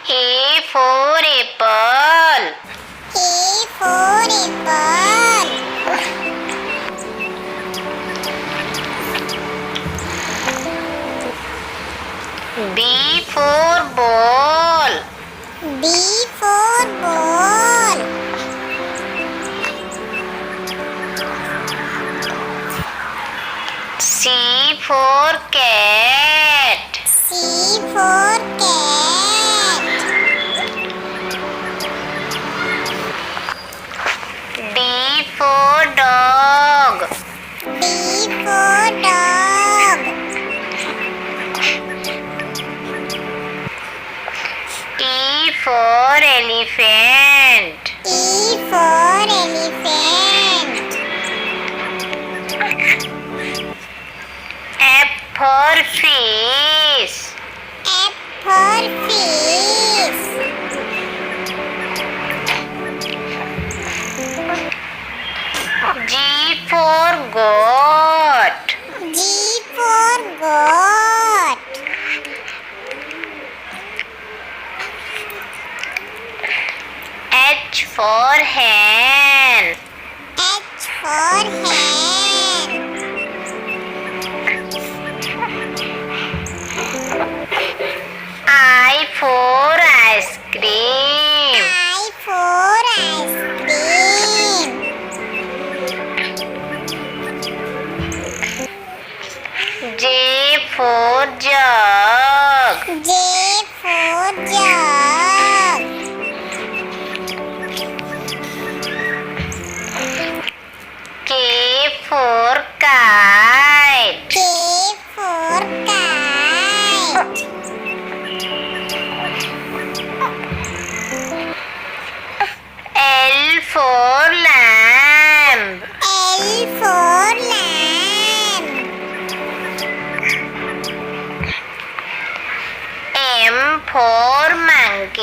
A for apple. A for apple. B for ball. B for ball. C for cat. C for cat. D for dog. D for dog. E for elephant. E for elephant. F for fish. F for fish. G for goat. G for goat. H for hen. H for hen. I for ice cream. I for ice cream. J for jug. J for jug. K for kite. K for kite. L for lamb. L for lamb. M for monkey.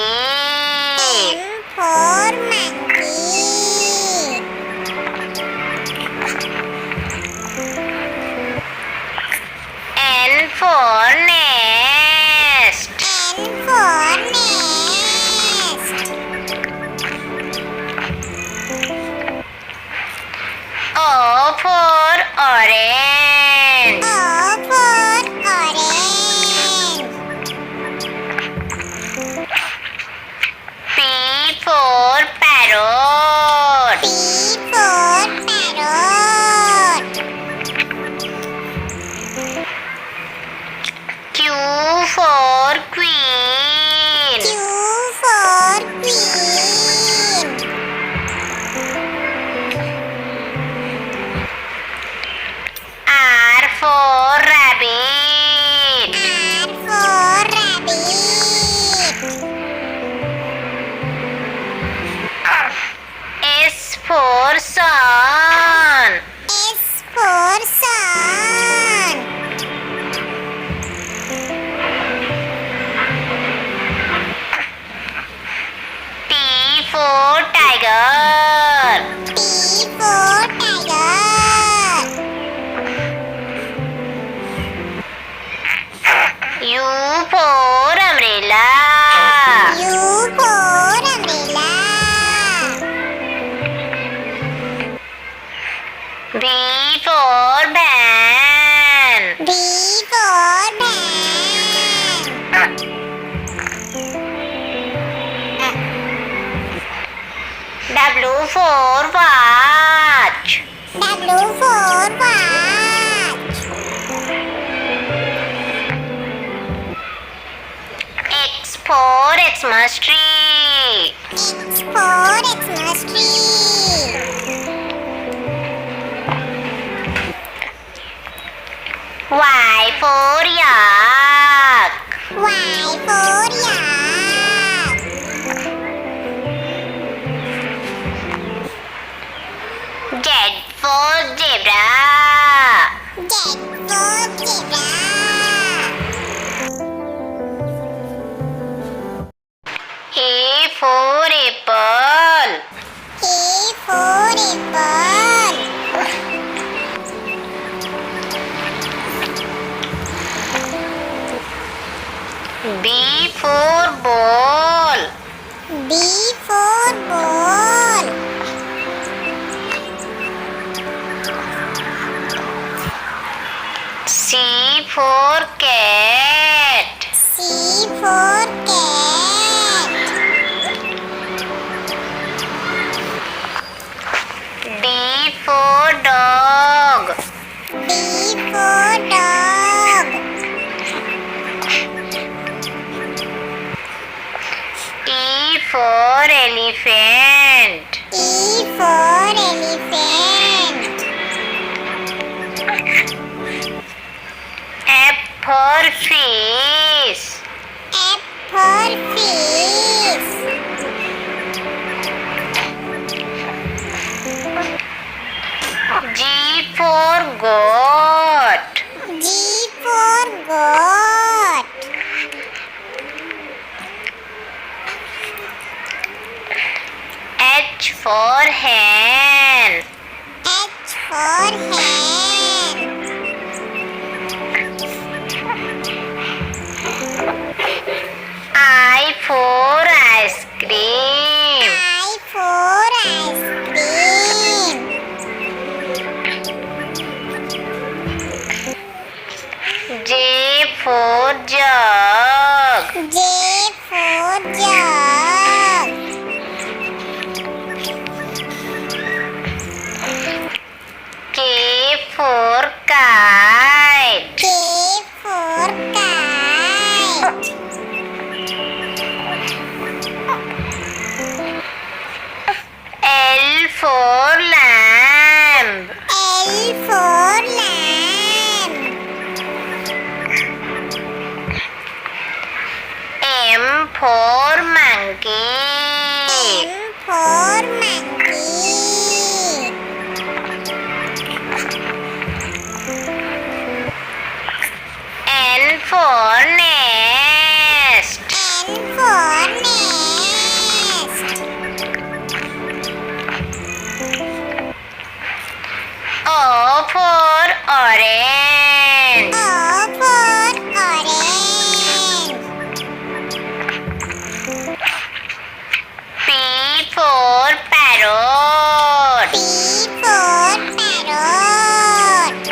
M for monkey. N for nest. N for nest. O for orange. O for orange. P for parrot. P for parrot. Q for queen. Q for queen. R for rabbit. R for rabbit. S for sun. S for sun. T for tiger. T for tiger. U for umbrella. U for umbrella. B for ban. B for ban. W for watch. W for watch. X for Xmas tree. X for Xmas tree. Y for yak. Y for yak. Z for zebra. Z for zebra. A for apple. A for apple. B for ball. for elephant. E for elephant. F for fish. F for fish. G for goat. G for goat. H for hen. H for hen. I for ice cream. I for ice cream. J for jug. J for jug. K for kite. K for kite. L for lamb. L for lamb. M for monkey. M for monkey. N for nest. N for nest. O for orange. O for orange. P for parrot. P for parrot.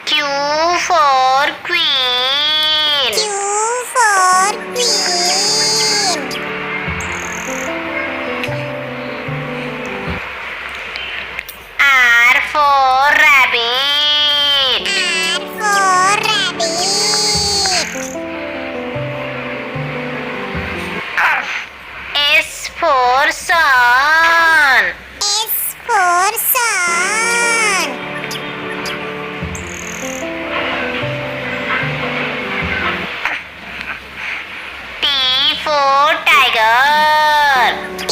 Q for queen. Q for queen. R for rabbit. R for rabbit. S for sun. S for sun. T for tiger. T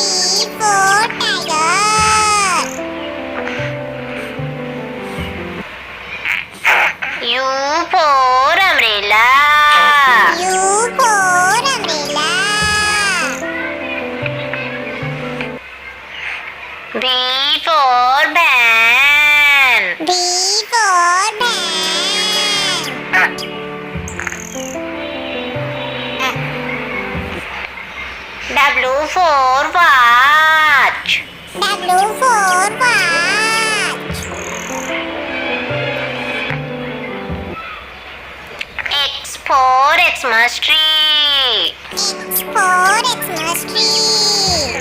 for tiger. U for umbrella. U for umbrella. B for ban. B for ban. W for watch. W for watch. X for Xmas tree. X for Xmas tree.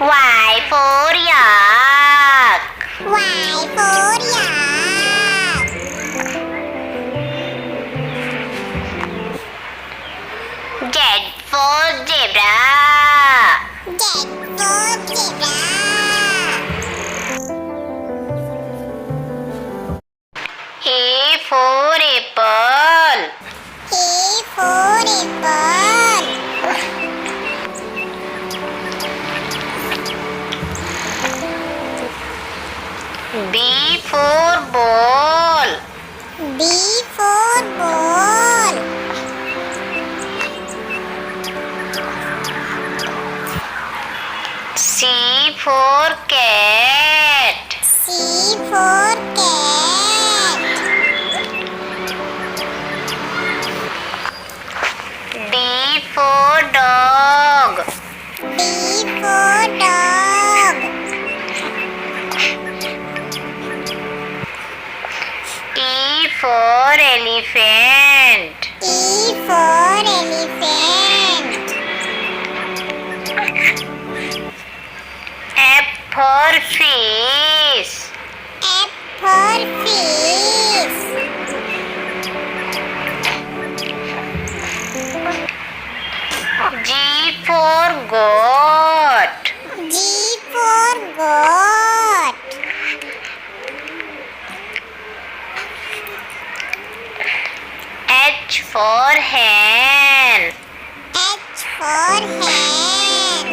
Y for yak. Y for yak. Z for zebra. Z for zebra. A for apple. A for apple. B for ball. B for ball. C for cat. C for cat. D for dog. D for dog. E for elephant. E for elephant. F for fish. F for fish. for hen. H for hen.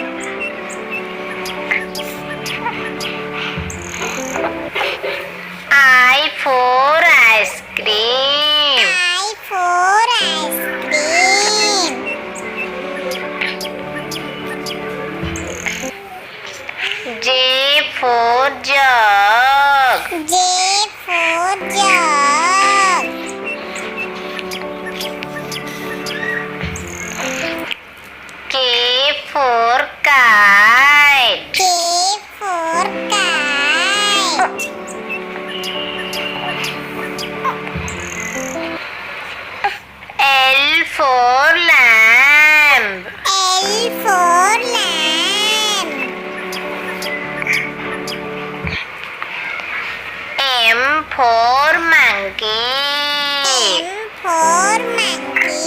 I for ice cream. I for ice cream. J for jug. J for jug. K for kite. K for kite. L for lamb. L for lamb. M for monkey. M for monkey.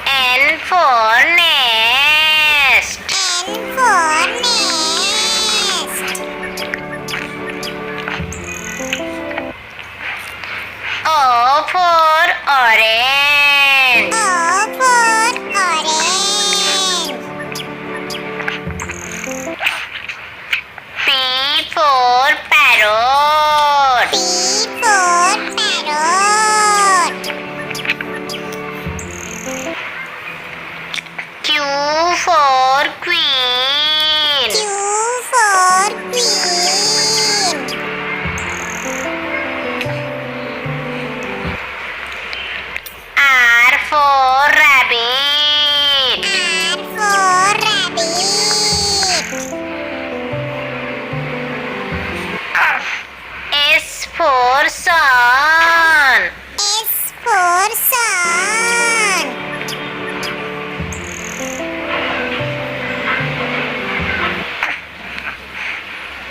N for nest. N for nest. O for orange. O for orange. P for parrot. P for parrot. Q for queen. Q for queen. R for rabbit. R for rabbit. S for sun. S for sun.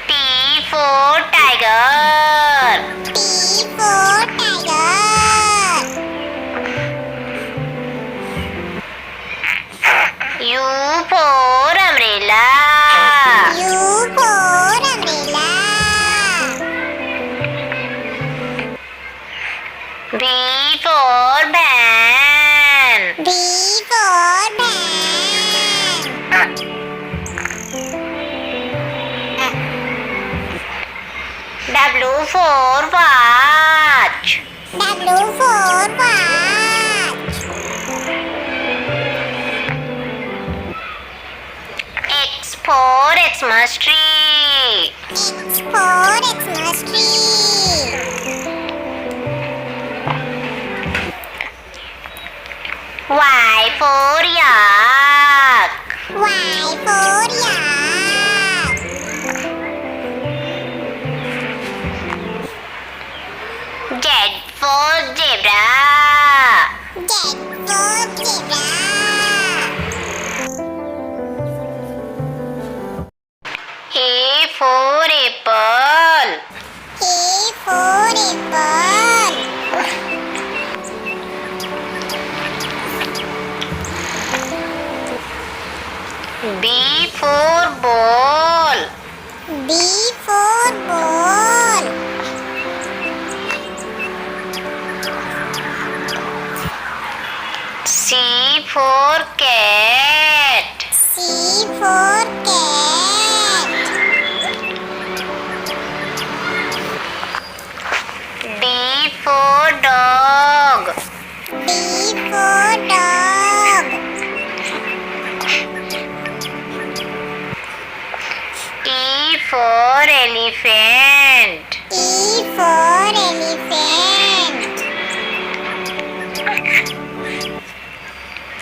T for tiger. T for tiger. U for umbrella. U for umbrella. V for van. B for van. W for watch. W for watch. X for Xmas tree. X for Xmas tree. Y for yak. Y for yak. Z for zebra. Z for zebra. A for apple. A for apple. B for ball. B for ball. C for cat. C for cat. D for dog. D for dog. E for elephant. E for elephant.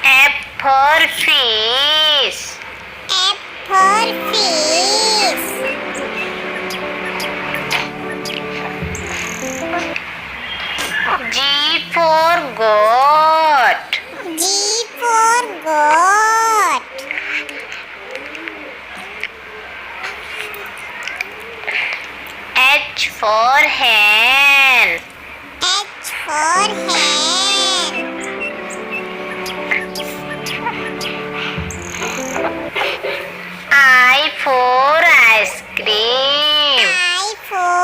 F for fish. F for fish. G for goat. G for goat. H for hen. H for hen. I for ice cream. I for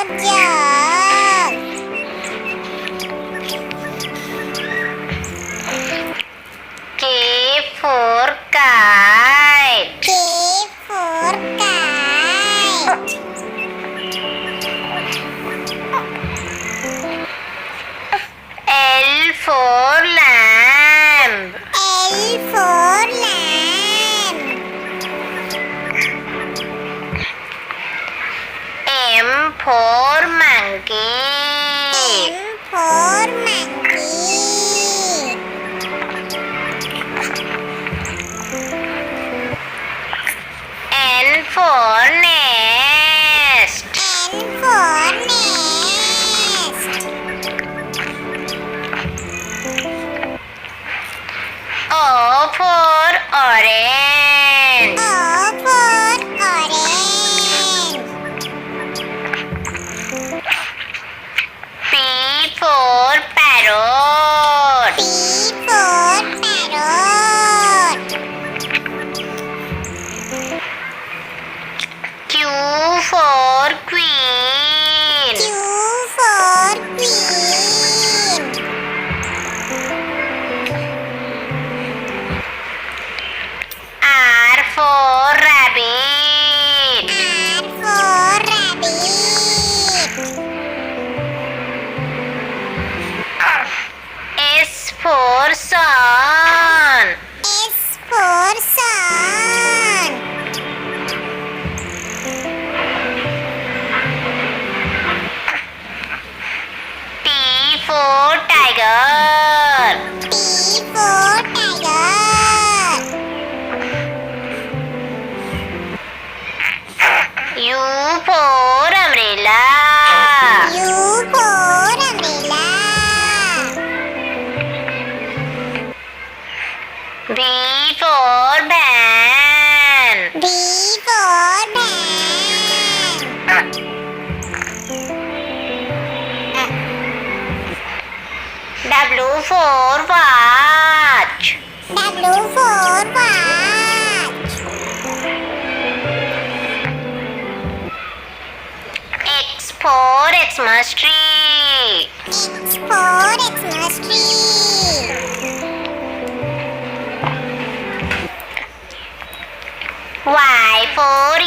jug. K for kite. K for kite. L for lamb. L for lamb. M for monkey. M for monkey. N for nest. N for nest. O for orange. O for orange. P for parrot. P for parrot. Q for queen. Q for queen. R for rabbit. R for rabbit. S for sun. S for sun. T for tiger. T for tiger. U for umbrella. U for umbrella. B for van. B for van. W for watch. W for watch. X for Xmas tree. X for Xmas tree. Y for